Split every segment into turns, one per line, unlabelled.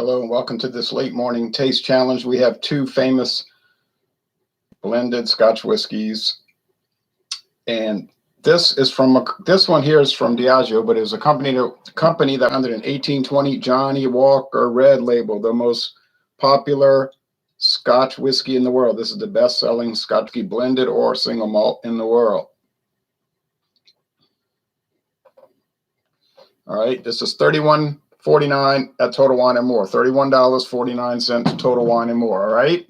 Hello and welcome to this late morning taste challenge. We have two famous blended Scotch whiskies, and this one here is from Diageo, but it was a company that founded in 1820, Johnnie Walker Red label, the most popular Scotch whiskey in the world. This is the best-selling Scotch whiskey, blended or single malt, in the world. All right, this is $31.49 at Total Wine and More. $31.49 Total Wine and More. All right.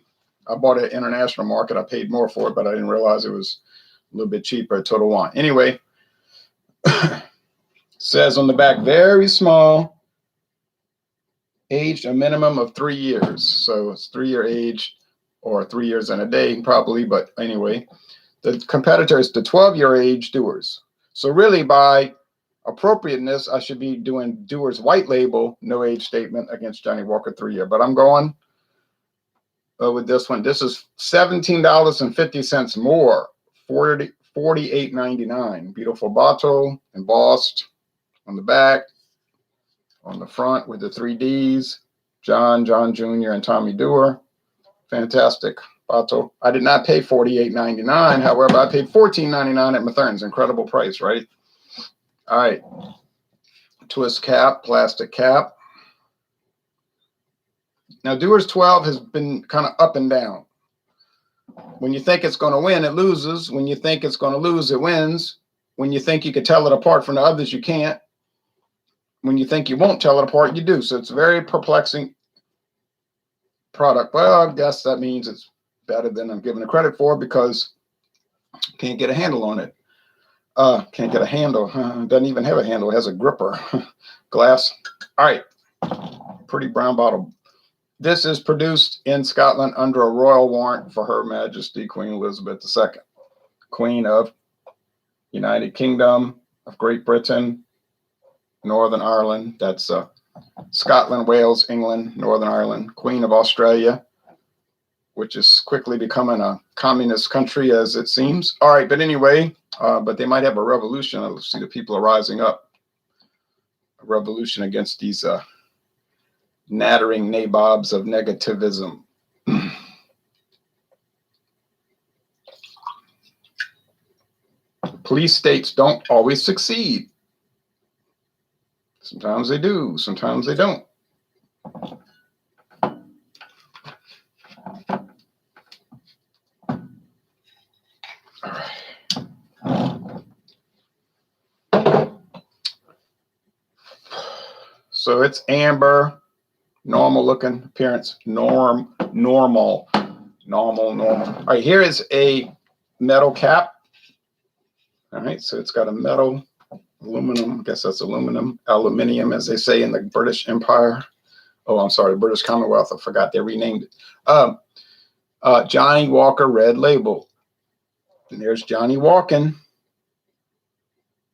I bought it at international market. I paid more for it, but I didn't realize it was a little bit cheaper at Total Wine. Anyway, says on the back, very small, aged a minimum of 3 years. So it's 3-year age, or 3 years and a day, probably. But anyway, the competitor is the 12-year age Dewar's. So really, by appropriateness, I should be doing Dewar's white label, no age statement, against Johnnie Walker 3-year. But I'm going with this one. This is $17.50 more, $48.99. Beautiful bottle, embossed on the back, on the front with the 3 Ds, John Jr., and Tommy Dewar. Fantastic bottle. I did not pay $48.99. However, I paid $14.99 at Mathern's. Incredible price, right? All right, twist cap, plastic cap. Now, Dewar's 12 has been kind of up and down. When you think it's going to win, it loses. When you think it's going to lose, it wins. When you think you can tell it apart from the others, you can't. When you think you won't tell it apart, you do. So it's a very perplexing product. Well, I guess that means it's better than I'm giving it credit for, because can't get a handle on it. Can't get a handle. Doesn't even have a handle. It has a gripper. Glass. All right. Pretty brown bottle. This is produced in Scotland under a royal warrant for Her Majesty Queen Elizabeth II, Queen of United Kingdom of Great Britain, Northern Ireland. That's Scotland, Wales, England, Northern Ireland. Queen of Australia, which is quickly becoming a communist country, as it seems. All right, but anyway, but they might have a revolution. I see the people are rising up. A revolution against these nattering nabobs of negativism. Police states don't always succeed. Sometimes they do, sometimes they don't. So it's amber, normal looking appearance, normal. All right, here is a metal cap. All right, so it's got a metal, aluminum, I guess that's aluminium, as they say in the British Empire. Oh, I'm sorry, British Commonwealth. I forgot they renamed it. Johnnie Walker Red label. And there's Johnny walking,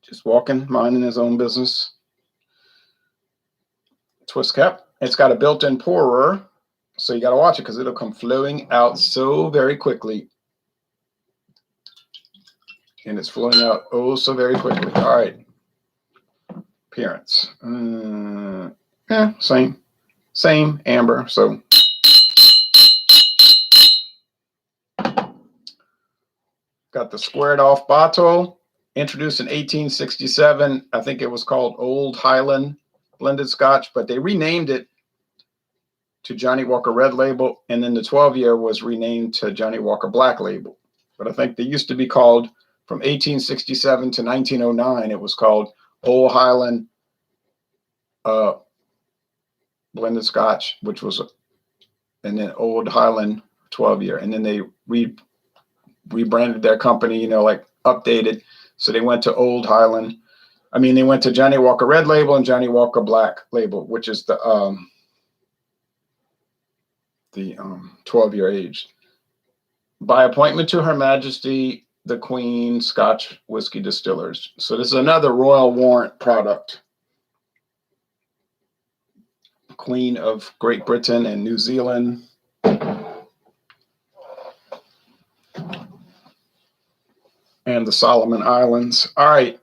just walking, minding his own business. Twist cap. It's got a built-in pourer, so you got to watch it because it'll come flowing out so very quickly. And it's flowing out oh so very quickly. All right. Appearance. Yeah, same amber. So got the squared off bottle, introduced in 1867. I think it was called Old Highland blended Scotch, but they renamed it to Johnnie Walker Red label, and then the 12-year was renamed to Johnnie Walker Black label. But I think they used to be called, from 1867 to 1909, it was called Old Highland blended Scotch, which was, and then Old Highland 12-year, and then they rebranded their company, like updated. So they went to Old Highland. They went to Johnnie Walker Red label and Johnnie Walker Black label, which is the 12-year age. By appointment to Her Majesty the Queen Scotch Whiskey Distillers. So this is another royal warrant product. Queen of Great Britain and New Zealand. And the Solomon Islands. All right.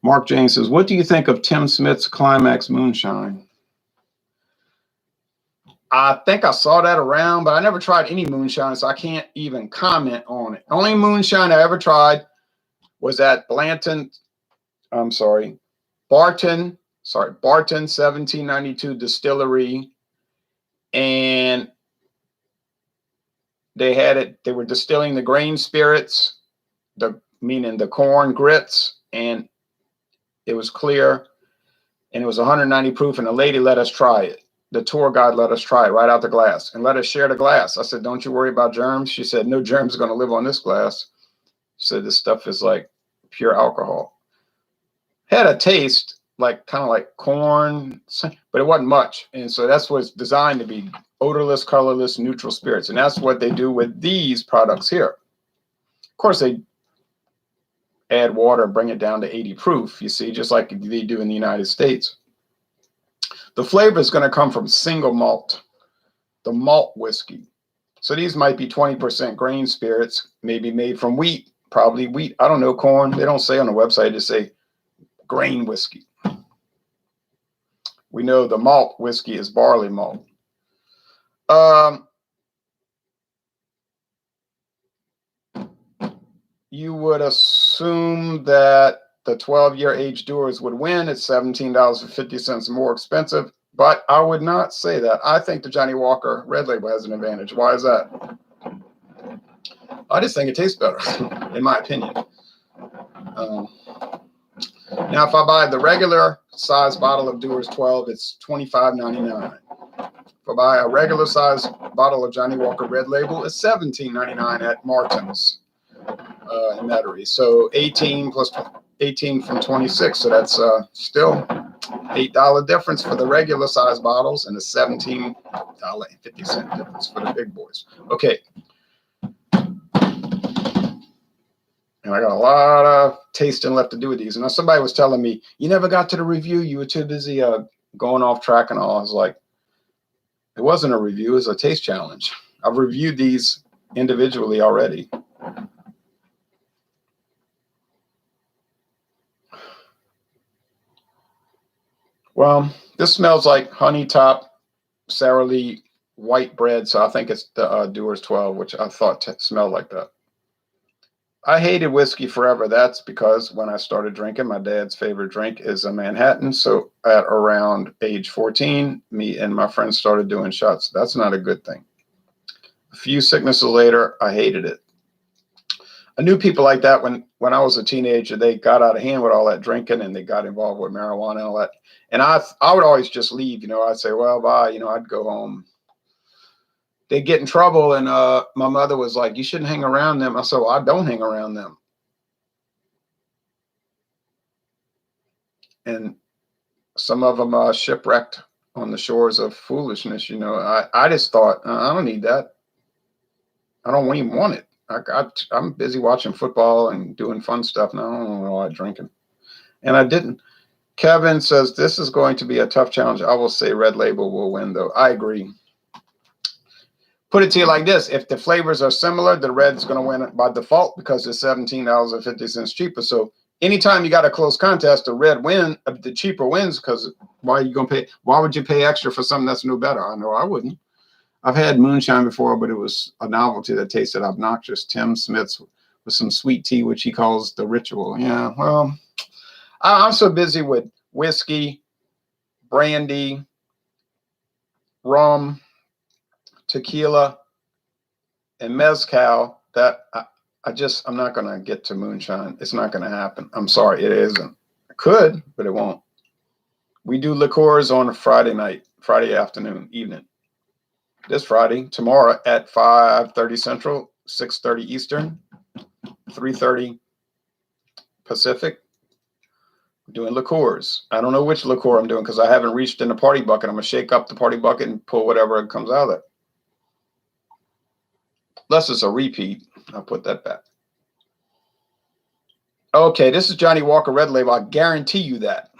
Mark James says, what do you think of Tim Smith's Climax Moonshine? I think I saw that around, but I never tried any moonshine, so I can't even comment on it. Only moonshine I ever tried was at Barton 1792 Distillery, and they had it. They were distilling the grain spirits, meaning the corn grits, and it was clear, and it was 190 proof, and the lady let us try it. The tour guide let us try it right out the glass and let us share the glass. I said, don't you worry about germs. She said, no germs are going to live on this glass. She said, this stuff is like pure alcohol. Had a taste like kind of like corn, but it wasn't much. And so that's what it's designed to be: odorless, colorless, neutral spirits. And that's what they do with these products here. Of course, they add water and bring it down to 80 proof, you see, just like they do in the United States. The flavor is going to come from single malt, the malt whiskey. So these might be 20% grain spirits, maybe made from wheat, probably wheat. I don't know, corn. They don't say on the website, they say grain whiskey. We know the malt whiskey is barley malt. You would assume that the 12-year age Dewar's would win. It's $17.50 more expensive, but I would not say that. I think the Johnnie Walker Red Label has an advantage. Why is that? I just think it tastes better, in my opinion. Now, if I buy the regular size bottle of Dewar's 12, it's $25.99. If I buy a regular size bottle of Johnnie Walker Red Label, it's $17.99 at Martin's in Metairie. So 18 plus 18 from 26. So that's still $8 difference for the regular size bottles and a $17.50 difference for the big boys. Okay. And I got a lot of tasting left to do with these. And somebody was telling me, you never got to the review. You were too busy going off track and all. I was like, it wasn't a review. It was a taste challenge. I've reviewed these individually already. Well, this smells like honey top, Sara Lee white bread. So I think it's the Dewar's 12, which I thought smelled like that. I hated whiskey forever. That's because when I started drinking, my dad's favorite drink is a Manhattan. So at around age 14, me and my friends started doing shots. That's not a good thing. A few sicknesses later, I hated it. I knew people like that when I was a teenager. They got out of hand with all that drinking and they got involved with marijuana and all that. And I would always just leave. You know, I'd say, well, bye. You know, I'd go home. They'd get in trouble, and my mother was like, you shouldn't hang around them. I said, well, I don't hang around them. And some of them shipwrecked on the shores of foolishness. You know, I just thought, I don't need that. I don't even want it. I'm busy watching football and doing fun stuff. No, I don't want all that drinking. And I didn't. Kevin says, this is going to be a tough challenge. I will say Red Label will win, though. I agree. Put it to you like this. If the flavors are similar, the red's going to win by default because it's $17.50 cheaper. So anytime you got a close contest, the red win, the cheaper wins, because why are you going to pay? Why would you pay extra for something that's no better? I know I wouldn't. I've had moonshine before, but it was a novelty that tasted obnoxious. Tim Smith's with some sweet tea, which he calls the ritual. Yeah, well, I'm so busy with whiskey, brandy, rum, tequila, and mezcal that I'm not going to get to moonshine. It's not going to happen. I'm sorry, it isn't. I could, but it won't. We do liqueurs on a Friday night, Friday afternoon, evening. This Friday, tomorrow at 5:30 Central, 6:30 Eastern, 3:30 Pacific. We're doing liqueurs. I don't know which liqueur I'm doing because I haven't reached in the party bucket. I'm going to shake up the party bucket and pull whatever comes out of it. Unless it's a repeat, I'll put that back. Okay, this is Johnnie Walker Red Label. I guarantee you that.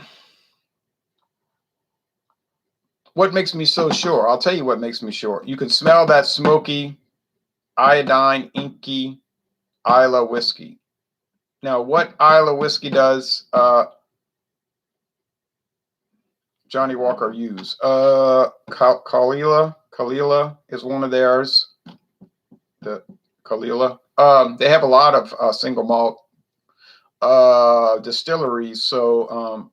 What makes me so sure? I'll tell you what makes me sure. You can smell that smoky, iodine, inky Isla whiskey. Now, what Isla whiskey does, Johnnie Walker use? Kalila is one of theirs. The Kalila. They have a lot of single malt distilleries. So,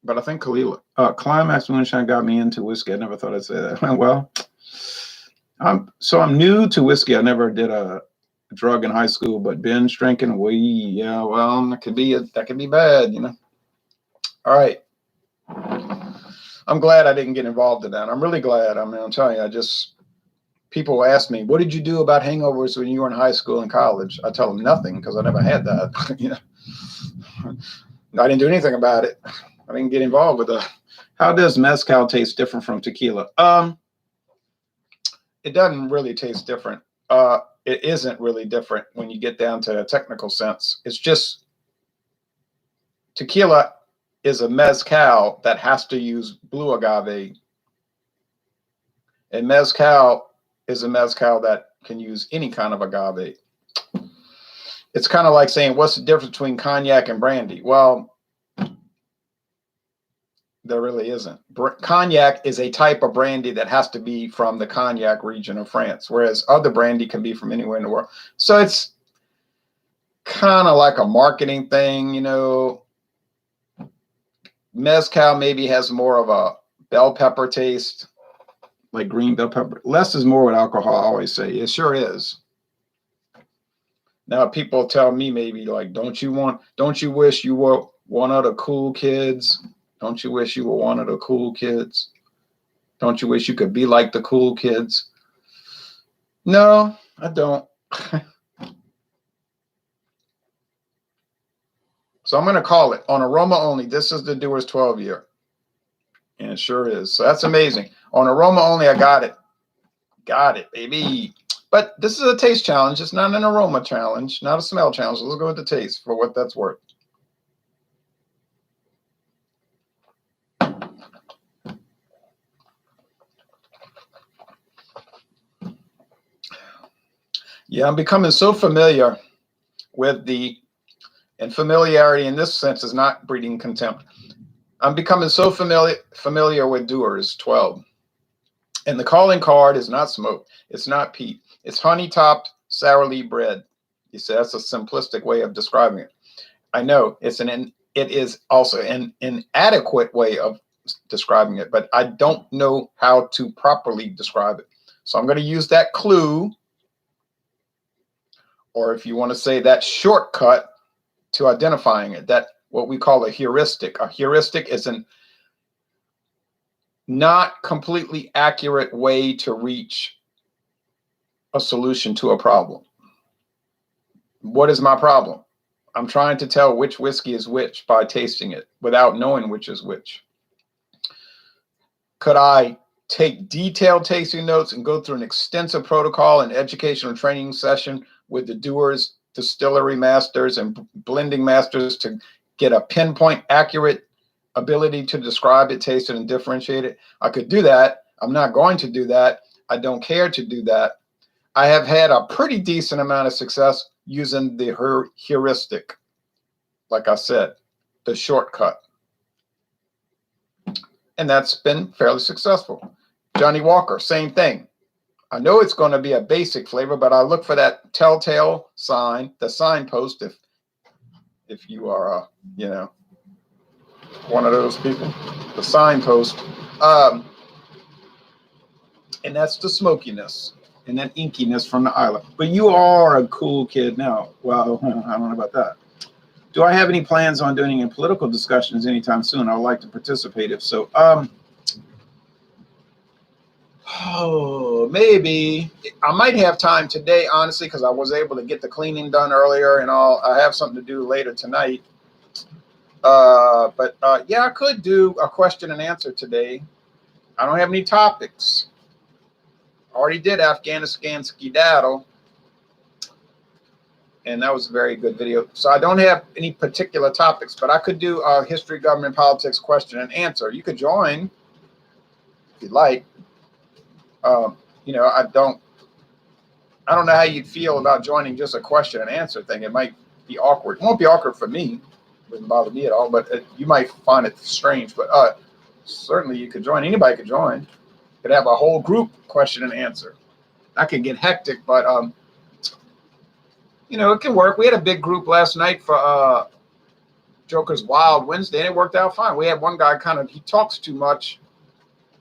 but I think Kalila. Climax Moonshine got me into whiskey. I never thought I'd say that. Well, I'm new to whiskey. I never did a drug in high school, but binge drinking, yeah, well, that could be bad, you know. All right. I'm glad I didn't get involved in that. I'm really glad. I mean, I'm telling you, people ask me, what did you do about hangovers when you were in high school and college? I tell them nothing because I never had that. You know, I didn't do anything about it. I didn't get involved with that. How does mezcal taste different from tequila? It doesn't really taste different. It isn't really different when you get down to a technical sense. It's just tequila is a mezcal that has to use blue agave. And mezcal is a mezcal that can use any kind of agave. It's kind of like saying, what's the difference between cognac and brandy? Well, there really isn't. Cognac is a type of brandy that has to be from the Cognac region of France, whereas other brandy can be from anywhere in the world. So it's kind of like a marketing thing, you know. Mezcal maybe has more of a bell pepper taste, like green bell pepper. Less is more with alcohol, I always say. It sure is. Now people tell me maybe like, don't you wish you were one of the cool kids? Don't you wish you were one of the cool kids? Don't you wish you could be like the cool kids? No, I don't. So I'm going to call it on aroma only. This is the Dewar's 12 year. And it sure is. So that's amazing. On aroma only, I got it. Got it, baby. But this is a taste challenge. It's not an aroma challenge, not a smell challenge. So let's go with the taste for what that's worth. Yeah, I'm becoming so familiar with and familiarity in this sense is not breeding contempt. I'm becoming so familiar with Dewar's 12. And the calling card is not smoke. It's not peat. It's honey-topped sour leaf bread. You say that's a simplistic way of describing it. I know it is also an inadequate way of describing it, but I don't know how to properly describe it. So I'm going to use that clue, or if you want to say that shortcut to identifying it, that what we call a heuristic. A heuristic is an not completely accurate way to reach a solution to a problem. What is my problem? I'm trying to tell which whiskey is which by tasting it without knowing which is which. Could I take detailed tasting notes and go through an extensive protocol and educational training session with the Dewar's distillery masters and blending masters to get a pinpoint accurate ability to describe it, taste it, and differentiate it? I could do that. I'm not going to do that. I don't care to do that. I have had a pretty decent amount of success using the heuristic. Like I said, the shortcut. And that's been fairly successful. Johnnie Walker, same thing. I know it's going to be a basic flavor, but I look for that telltale sign, the signpost, if you are, you know, one of those people, the signpost. And that's the smokiness and that inkiness from the island. But you are a cool kid now. Well, I don't know about that. Do I have any plans on doing any political discussions anytime soon? I would like to participate if so. Oh, maybe. I might have time today, honestly, because I was able to get the cleaning done earlier and all. I have something to do later tonight. But yeah, I could do a question and answer today. I don't have any topics. Already did Afghanistan skedaddle, and that was a very good video. So I don't have any particular topics, but I could do a history, government, politics question and answer. You could join if you'd like. You know, I don't know how you'd feel about joining just a question and answer thing. It might be awkward. It won't be awkward for me. It wouldn't bother me at all, but you might find it strange. But Certainly you could join. Anybody could join. Could have a whole group question and answer. That could get hectic, but you know, it can work. We had a big group last night for Joker's Wild Wednesday, and it worked out fine. We had one guy he talks too much.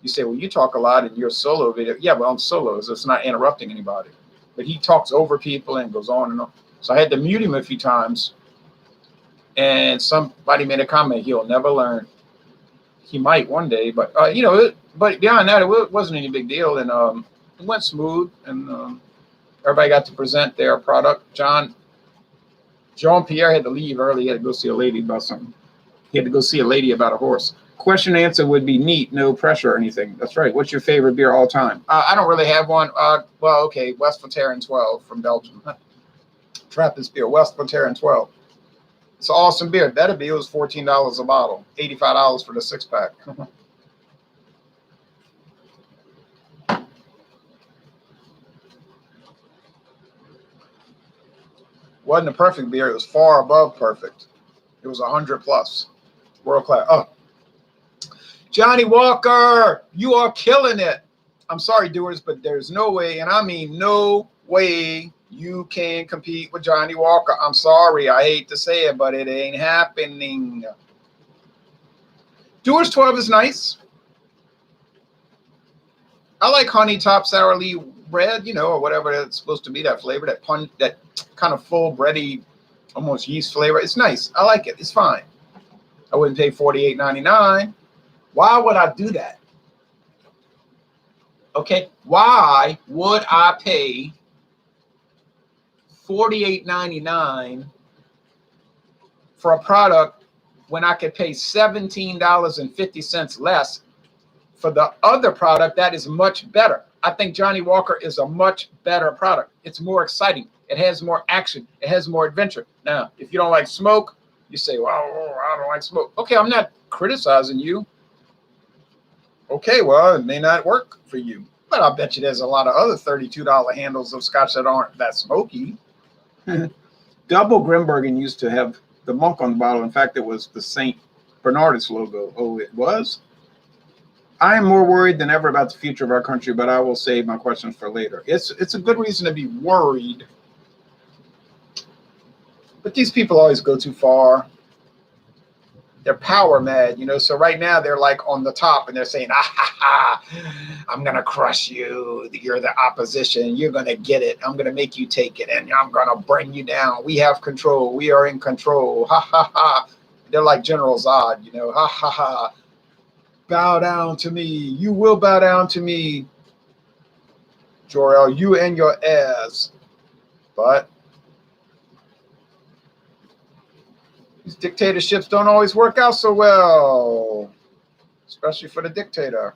You say, well, you talk a lot in your solo video. Yeah, well, I'm solo, so it's not interrupting anybody. But he talks over people and goes on and on. So I had to mute him a few times. And somebody made a comment, he'll never learn. He might one day, but, you know, but beyond that, it wasn't any big deal. And it went smooth, and everybody got to present their product. Jean-Pierre had to leave early. He had to go see a lady about something. He had to go see a lady about a horse. Question and answer would be neat, no pressure or anything. That's right. What's your favorite beer all time? I don't really have one. Well, okay, West Veteran 12 from Belgium. Trappist beer, West Veteran 12. It's an awesome beer. Better be. It was $14 a bottle, $85 for the 6-pack. Wasn't a perfect beer. It was far above perfect. It was 100 plus. World class. Oh, Johnnie Walker, you are killing it. I'm sorry, Dewars, but there's no way, and I mean no way, you can compete with Johnnie Walker. I'm sorry. I hate to say it, but it ain't happening. Dewar's 12 is nice. I like honey top sourly red, you know, or whatever it's supposed to be, that flavor, that kind of full bready, almost yeast flavor. It's nice. I like it. It's fine. I wouldn't pay $48.99. Why would I do that? Okay, why would I pay $48.99 for a product when I could pay $17.50 less for the other product that is much better? I think Johnnie Walker is a much better product. It's more exciting. It has more action. It has more adventure. Now, if you don't like smoke, you say, well, I don't like smoke. Okay, I'm not criticizing you. Okay, well, it may not work for you. But I bet you there's a lot of other $32 handles of scotch that aren't that smoky. Double Grimbergen used to have the monk on the bottle. In fact, it was the St. Bernardus logo. Oh, it was? I am more worried than ever about the future of our country, but I will save my questions for later. It's a good reason to be worried. But these people always go too far. They're power mad, you know. So right now they're like on the top and they're saying, I'm going to crush you. You're the opposition. You're going to get it. I'm going to make you take it. And I'm going to bring you down. We have control. We are in control. Ha, ha, ha. They're like General Zod, you know. Ha, ha, ha. Bow down to me. You will bow down to me, Jor-El, you and your heirs. But these dictatorships don't always work out so well, especially for the dictator.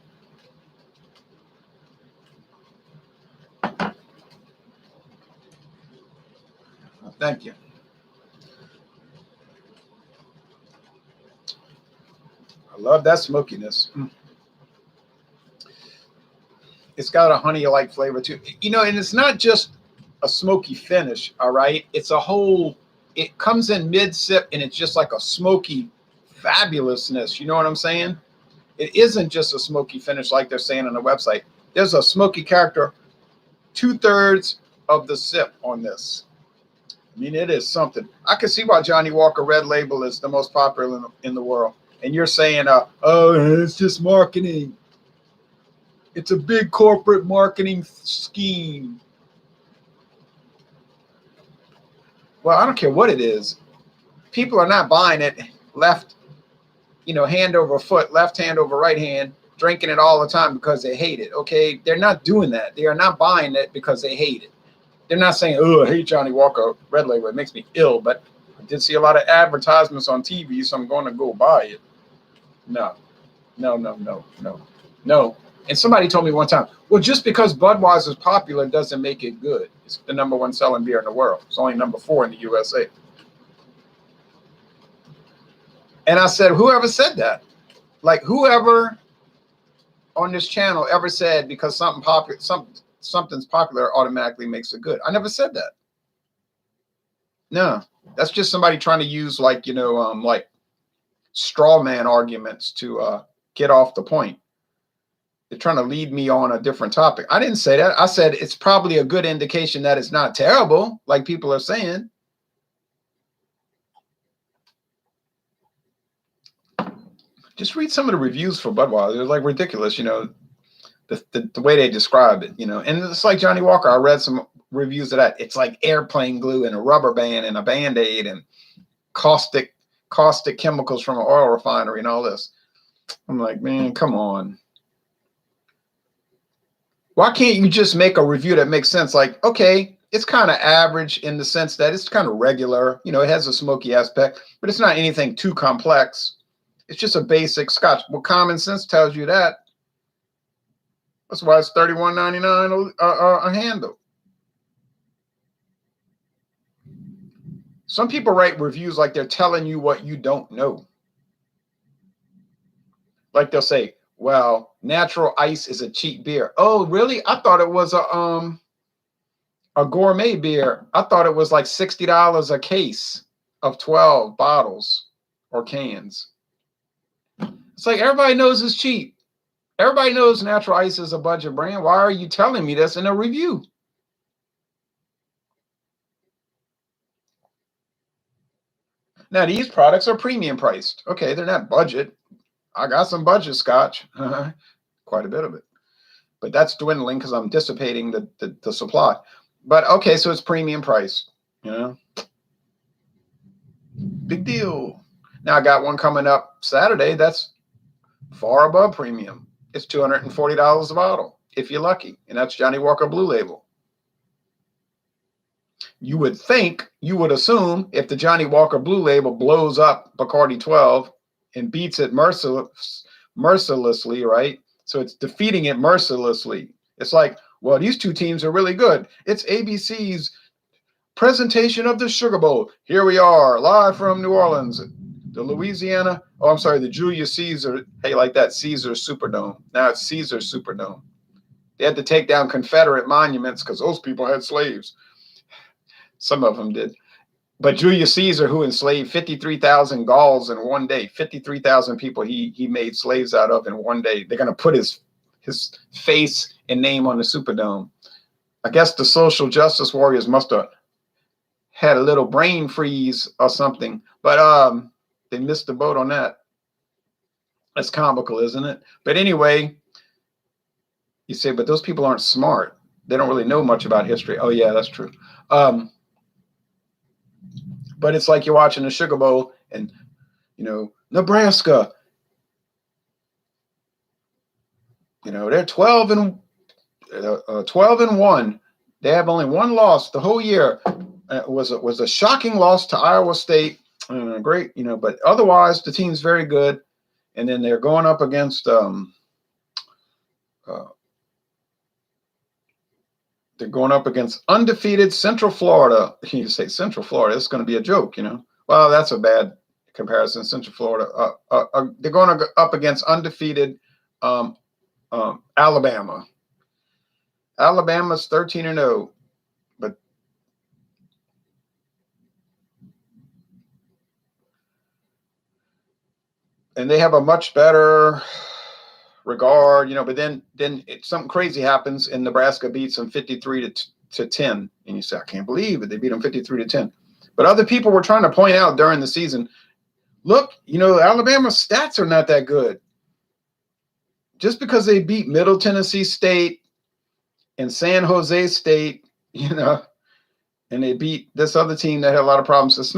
Thank you. I love that smokiness. It's got a honey-like flavor too. You know, and it's not just a smoky finish, all right? It's a whole, it comes in mid-sip and it's just like a smoky fabulousness. You know what I'm saying? It isn't just a smoky finish like they're saying on the website. There's a smoky character 2/3 of the sip on this. I mean, it is something. I can see why Johnnie Walker Red Label is the most popular in the world. And you're saying, oh, it's just marketing. It's a big corporate marketing scheme. Well, I don't care what it is. People are not buying it left, you know, hand over foot, left hand over right hand, drinking it all the time because they hate it. Okay, they're not doing that. They are not buying it because they hate it. They're not saying, oh, I hate Johnnie Walker Red Label. It makes me ill. But I did see a lot of advertisements on TV, so I'm going to go buy it. No. And somebody told me one time, well, just because Budweiser is popular doesn't make it good. It's the #1 selling beer in the world. It's only #4 in the USA. And I said, whoever said that? Like whoever on this channel ever said because something's popular automatically makes it good. I never said that. No, that's just somebody trying to use like, you know, like straw man arguments to get off the point. They're trying to lead me on a different topic. I didn't say that. I said it's probably a good indication that it's not terrible, like people are saying. Just read some of the reviews for Budweiser. They're like ridiculous, you know, the way they describe it, you know. And it's like Johnnie Walker. I read some reviews of that. It's like airplane glue and a rubber band and a Band-Aid and caustic chemicals from an oil refinery and all this. I'm like, man, come on. Why can't you just make a review that makes sense? Like, okay, it's kind of average in the sense that it's kind of regular. You know, it has a smoky aspect, but it's not anything too complex. It's just a basic Scotch. Well, common sense tells you that. That's why it's $31.99 a handle. Some people write reviews like they're telling you what you don't know. Like they'll say, well, natural ice is a cheap beer. Oh, really? I thought it was a gourmet beer. I thought it was like $60 a case of 12 bottles or cans. It's like everybody knows it's cheap. Everybody knows natural ice is a budget brand. Why are you telling me this in a review? Now, these products are premium priced. Okay, they're not budget. I got some budget Scotch, quite a bit of it. But that's dwindling because I'm dissipating the supply. But okay, so it's premium priced, you know. Big deal. Now I got one coming up Saturday that's far above premium. It's $240 a bottle, if you're lucky. And that's Johnnie Walker Blue Label. You would think, you would assume, if the Johnnie Walker Blue Label blows up Bacardi 12 and beats it mercilessly, right? So it's defeating it mercilessly. It's like, well, these two teams are really good. It's ABC's presentation of the Sugar Bowl. Here we are, live from New Orleans. The Julius Caesar, hey, like that, Caesar Superdome. Now it's Caesar Superdome. They had to take down Confederate monuments because those people had slaves. Some of them did. But Julius Caesar, who enslaved 53,000 Gauls in one day, 53,000 people he made slaves out of in one day. They're going to put his face and name on the Superdome. I guess the social justice warriors must have had a little brain freeze or something. But they missed the boat on that. That's comical, isn't it? But anyway, you say, but those people aren't smart. They don't really know much about history. Oh, yeah, that's true. But it's like you're watching the Sugar Bowl and, you know, Nebraska, you know, they're 12 and 1. They have only one loss the whole year. It was a shocking loss to Iowa State. Great, you know, but otherwise the team's very good. And then they're going up against undefeated Central Florida. You say Central Florida, it's going to be a joke, you know. Well, that's a bad comparison. Central Florida. They're going up against undefeated Alabama. Alabama's 13-0, and they have a much better regard, you know. But then something crazy happens, and Nebraska beats them 53-10, and you say, I can't believe it. They beat them 53-10. But other people were trying to point out during the season, look, you know, Alabama's stats are not that good. Just because they beat Middle Tennessee State and San Jose State, you know, and they beat this other team that had a lot of problems, it's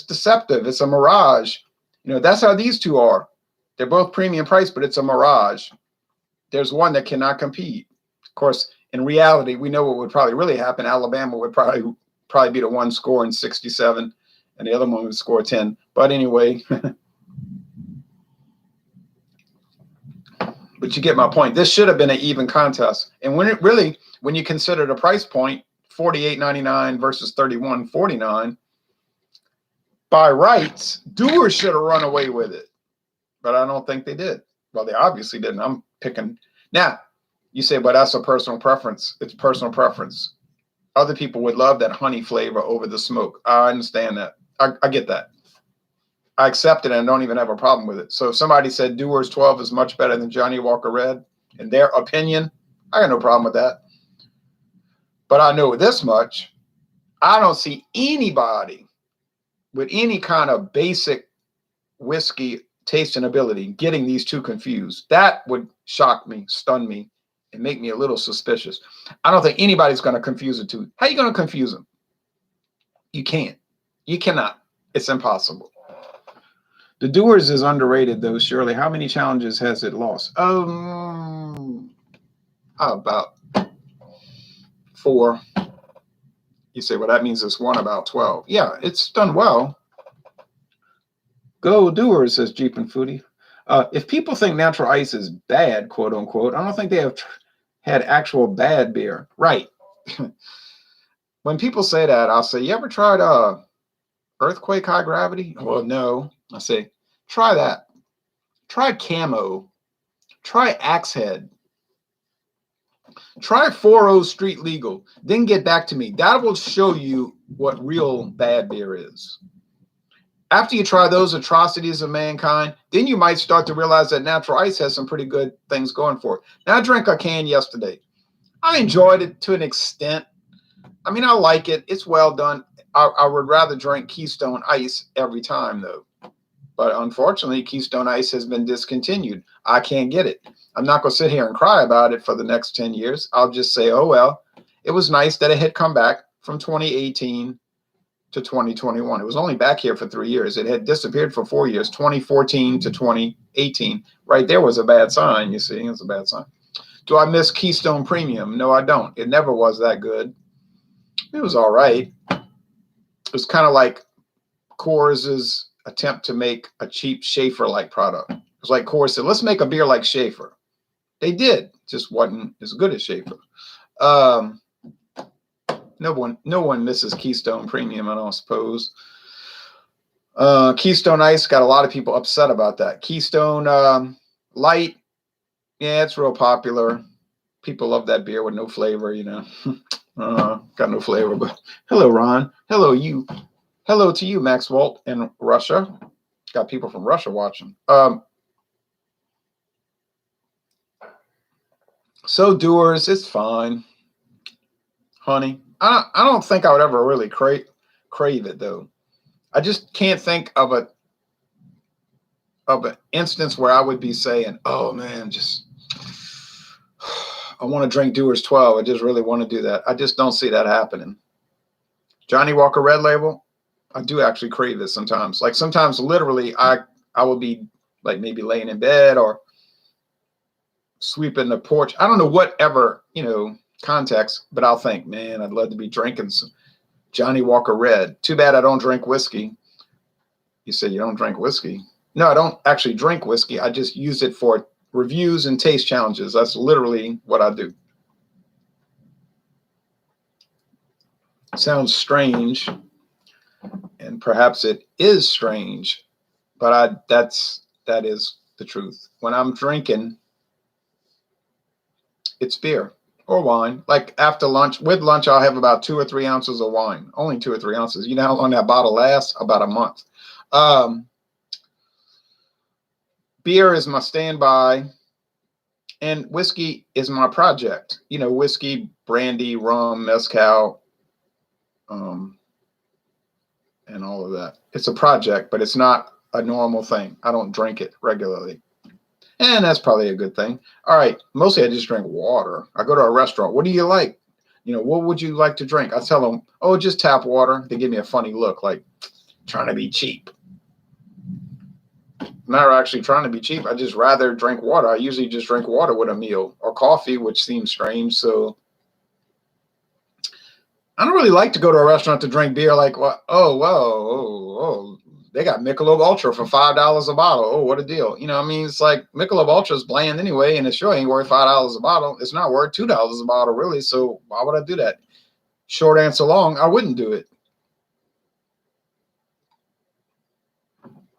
deceptive. It's a mirage. You know, that's how these two are. They're both premium price, but it's a mirage. There's one that cannot compete. Of course, in reality, we know what would probably really happen. Alabama would probably be the one scoring 67, and the other one would score 10. But anyway, but you get my point. This should have been an even contest. And when you consider the price point, $48.99 versus $31.49, by rights, Dewar should have run away with it. But I don't think they did. Well, they obviously didn't. I'm picking. Now, you say, but that's a personal preference. It's personal preference. Other people would love that honey flavor over the smoke. I understand that. I get that. I accept it and I don't even have a problem with it. So if somebody said Dewar's 12 is much better than Johnnie Walker Red, in their opinion, I got no problem with that. But I know this much. I don't see anybody with any kind of basic whiskey tasting ability getting these two confused. That would shock me, stun me, and make me a little suspicious. I don't think anybody's going to confuse the two. How are you going to confuse them? You can't. You cannot. It's impossible. The Dewar's is underrated, though, Shirley. How many challenges has it lost? About 4. You say, well, that means it's won about 12. Yeah, it's done well. Go Dewar, says Jeep and Foodie. If people think natural ice is bad, quote unquote, I don't think they have had actual bad beer. Right. When people say that, I'll say, you ever tried Earthquake High Gravity? Well, no. I say, try that. Try Camo. Try Axehead. Try 40 Street Legal. Then get back to me. That will show you what real bad beer is. After you try those atrocities of mankind, then you might start to realize that natural ice has some pretty good things going for it. Now, I drank a can yesterday. I enjoyed it to an extent. I mean, I like it. It's well done. I would rather drink Keystone Ice every time, though. But unfortunately, Keystone Ice has been discontinued. I can't get it. I'm not going to sit here and cry about it for the next 10 years. I'll just say, oh, well, it was nice that it had come back from 2018 to 2021. It was only back here for 3 years. It had disappeared for 4 years, 2014 to 2018. Right there was a bad sign, you see. It's a bad sign. Do I miss Keystone Premium? No, I don't. It never was that good. It was all right. It was kind of like Coors' attempt to make a cheap Schaefer-like product. It was like Coors said, let's make a beer like Schaefer. They did. Just wasn't as good as Schaefer. No one misses Keystone Premium, I don't suppose. Keystone Ice got a lot of people upset about that. Keystone Light, yeah, it's real popular. People love that beer with no flavor, you know. Got no flavor, but hello, Ron. Hello, you. Hello to you, Max Walt in Russia. Got people from Russia watching. So Dewar's, it's fine. Honey, I don't think I would ever really crave it, though. I just can't think of an instance where I would be saying, oh, man, I want to drink Dewar's 12. I just really want to do that. I just don't see that happening. Johnnie Walker Red Label, I do actually crave it sometimes. Like sometimes literally I will be like maybe laying in bed or sweeping the porch. I don't know whatever, context, but I'll think, man, I'd love to be drinking some Johnnie Walker Red. Too bad I don't drink whiskey. You say you don't drink whiskey? No, I don't actually drink whiskey. I just use it for reviews and taste challenges. That's literally what I do. Sounds strange, and perhaps it is strange, but that is the truth. When I'm drinking, it's beer or wine. Like after lunch, with lunch, I'll have about 2 or 3 ounces of wine. Only 2 or 3 ounces. You know how long that bottle lasts? About a month. Beer is my standby, and whiskey is my project. Whiskey, brandy, rum, mezcal, and all of that. It's a project, but it's not a normal thing. I don't drink it regularly. And that's probably a good thing. All right. Mostly I just drink water. I go to a restaurant. What do you like? What would you like to drink? I tell them, oh, just tap water. They give me a funny look, like trying to be cheap. I'm not actually trying to be cheap. I just rather drink water. I usually just drink water with a meal or coffee, which seems strange. So I don't really like to go to a restaurant to drink beer like, they got Michelob Ultra for $5 a bottle. Oh, what a deal. It's like Michelob Ultra is bland anyway, and it sure ain't worth $5 a bottle. It's not worth $2 a bottle, really. So why would I do that? Short answer long, I wouldn't do it.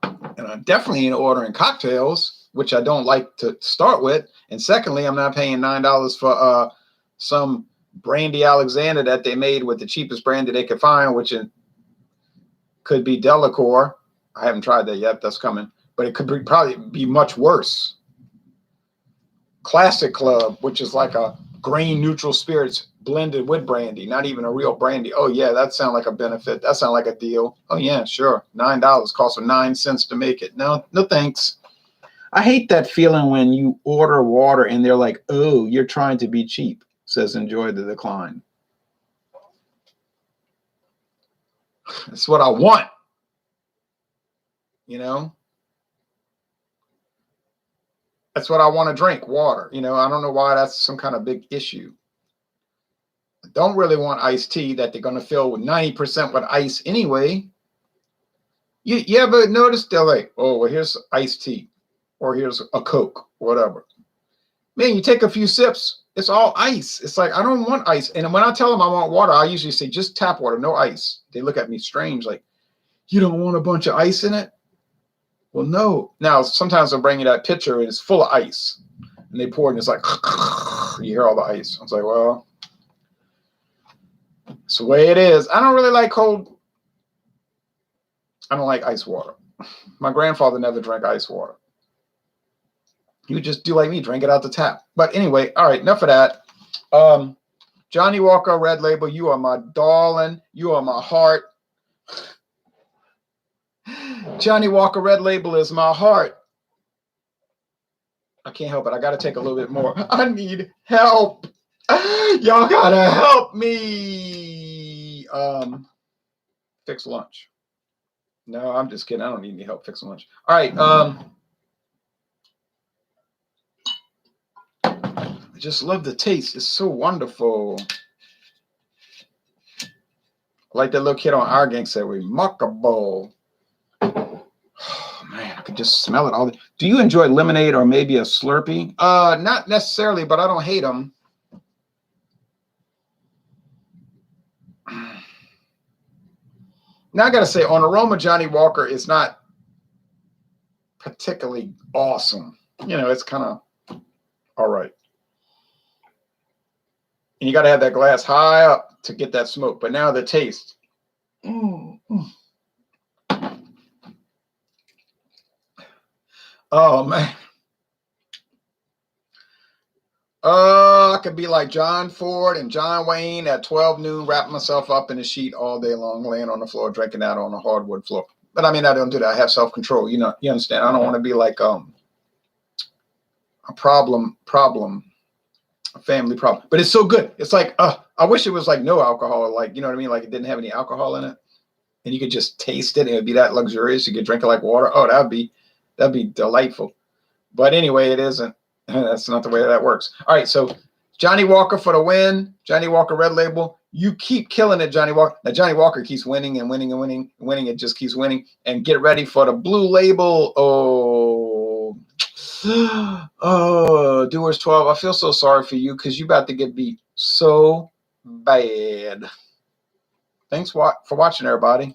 And I definitely ain't ordering cocktails, which I don't like to start with. And secondly, I'm not paying $9 for some Brandy Alexander that they made with the cheapest brandy they could find, which could be Delacour. I haven't tried that yet. That's coming. But it could probably be much worse. Classic Club, which is like a grain neutral spirits blended with brandy, not even a real brandy. Oh yeah, that sounds like a benefit. That sounds like a deal. Oh yeah, sure. $9 costs them 9 cents to make it. No thanks. I hate that feeling when you order water and they're like, oh, you're trying to be cheap. Says enjoy the decline. That's what I want. You know? That's what I want to drink, water. You know, I don't know why that's some kind of big issue. I don't really want iced tea that they're going to fill with 90% with ice anyway. You ever notice they're like, oh, well, here's iced tea or here's a Coke, whatever. Man, you take a few sips, it's all ice. It's like, I don't want ice. And when I tell them I want water, I usually say just tap water, no ice. They look at me strange, like, you don't want a bunch of ice in it? Well, no. Now, sometimes they'll bring you that pitcher and it's full of ice. And they pour it and it's like, you hear all the ice. I was like, well, it's the way it is. I don't really like cold. I don't like ice water. My grandfather never drank ice water. He would just do like me, drink it out the tap. But anyway, all right, enough of that. Johnnie Walker Red Label, you are my darling. You are my heart. Johnnie Walker Red Label is my heart. I can't help it. I got to take a little bit more. I need help. Y'all got to help me. Fix lunch. No, I'm just kidding. I don't need any help fixing lunch. All right. I just love the taste. It's so wonderful. Like that little kid on Our Gang said, remarkable. Oh, man, I could just smell it all. Do you enjoy lemonade or maybe a Slurpee? Not necessarily, but I don't hate them. Now I got to say, on aroma, Johnnie Walker is not particularly awesome. You know, it's kind of all right. And you got to have that glass high up to get that smoke. But now the taste. Oh, man. I could be like John Ford and John Wayne at 12 noon, wrapping myself up in a sheet all day long, laying on the floor, drinking out on the hardwood floor. But I mean, I don't do that. I have self-control. You know, you understand? I don't want to be like a family problem. But it's so good. It's like, I wish it was like no alcohol. Like, you know what I mean? Like it didn't have any alcohol in it. And you could just taste it. And it would be that luxurious. You could drink it like water. Oh, that'd be delightful. But anyway, it isn't. That's not the way that works. All right, so Johnnie Walker for the win. Johnnie Walker Red Label. You keep killing it, Johnnie Walker. Now, Johnnie Walker keeps winning and winning and winning and winning. It just keeps winning. And get ready for the blue label. Oh, Dewar's 12. I feel so sorry for you because you about to get beat so bad. Thanks for watching, everybody.